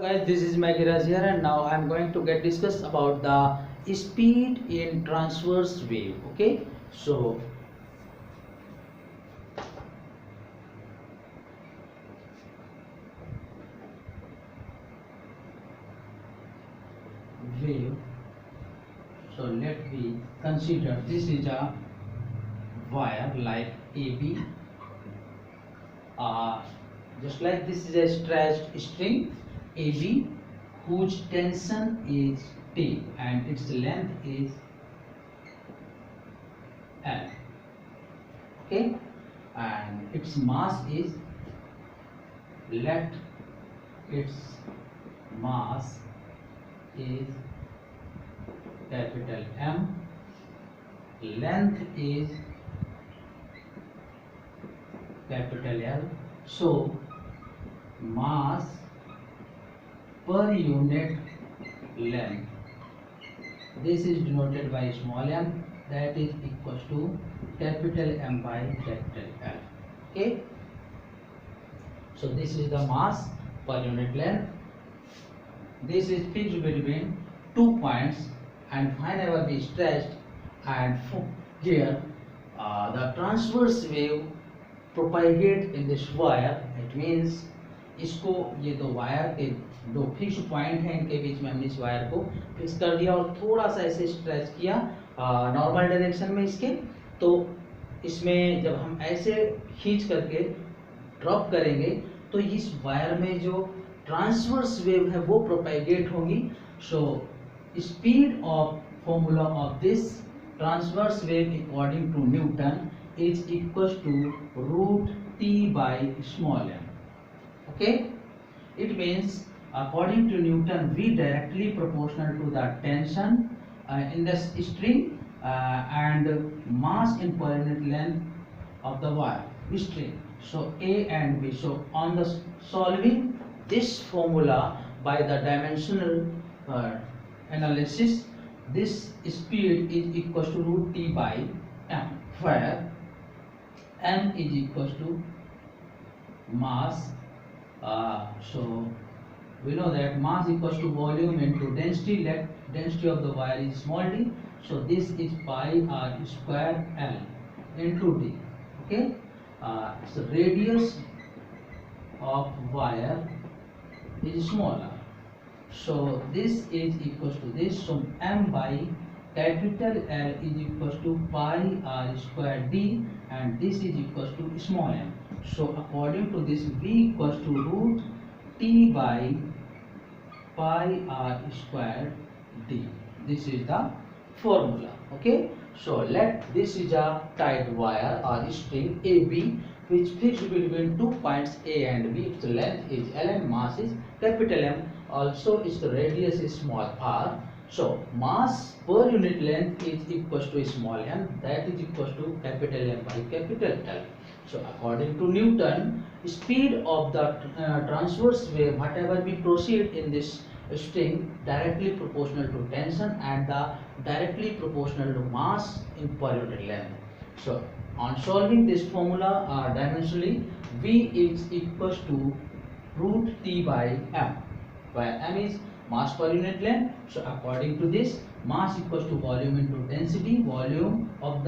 Guys, this is Magiraj here, and now I'm going to get discuss about the speed in transverse wave. Okay, so wave. So let me consider this is a wire like AB. Just like this is a stretched string AB, whose tension is T and its length is L. Okay, and its mass is, let its mass is capital M, length is capital L. So mass per unit length, this is denoted by small m, that is equals to capital M by capital L. Okay, so this is the mass per unit length. This is fixed between 2 points, and whenever we stretched and here the transverse wave propagate in this wire, it means इसको ये दो wire के दो fix point हैं, इनके बीच में हमने इस वायर को फिक्स कर दिया और थोड़ा सा ऐसे स्ट्रेच किया नॉर्मल डायरेक्शन में इसके। तो इसमें जब हम ऐसे खींच करके ड्रॉप करेंगे तो इस वायर में जो ट्रांसवर्स वेव है वो प्रोपेगेट होगी। So speed of formula of this transverse wave according to Newton is equals to root T by small m. Okay, it means according to Newton V directly proportional to the tension in the string and mass in per unit length of the wire string. So A and B. So on the solving this formula by the dimensional analysis, this speed is equals to root T by m, where m is equals to mass. So we know that mass equals to volume into density. Let density of the wire is small d. So this is pi r square L into d. Okay. So radius of wire is smaller. So this is equals to this. So m by capital L is equals to pi r square d, and this is equals to small m. So according to this, V equals to root T by pi r square d. This is the formula. Okay. So let this is a tied wire or string AB which fixed between 2 points A and B. Its length is L and mass is capital M. Also its radius is small r. So mass per unit length is equals to small m, that is equals to capital M by capital L. So according to Newton, speed of the transverse wave, whatever we proceed in this string, directly proportional to tension and the directly proportional to mass in per unit length. So on solving this formula dimensionally, V is equals to root T by m, where m is mass per unit length. So according to this, mass equals to volume into density, volume of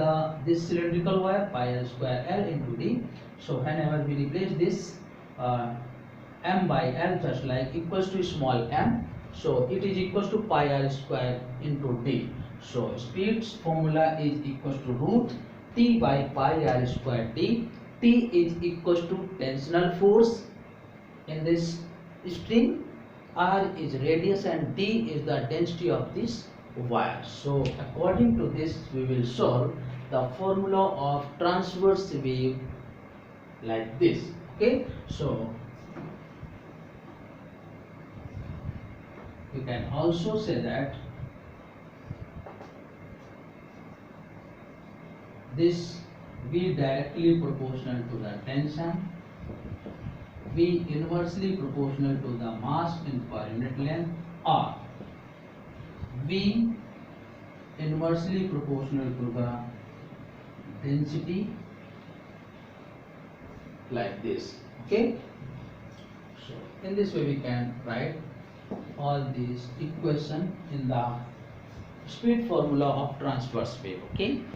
this cylindrical wire pi r square L into d. So whenever we replace this m by L just like equals to small m, so it is equals to pi r square into d. So speed's formula is equals to root T by pi r square d. T is equals to tensional force in this string, R is radius and D is the density of this wire. So according to this, we will solve the formula of transverse wave like this. Okay, so you can also say that this V directly proportional to the tension, V inversely proportional to the mass in per unit length, or V inversely proportional to the density like this. Okay, so in this way we can write all these equation in the speed formula of transverse wave. Okay.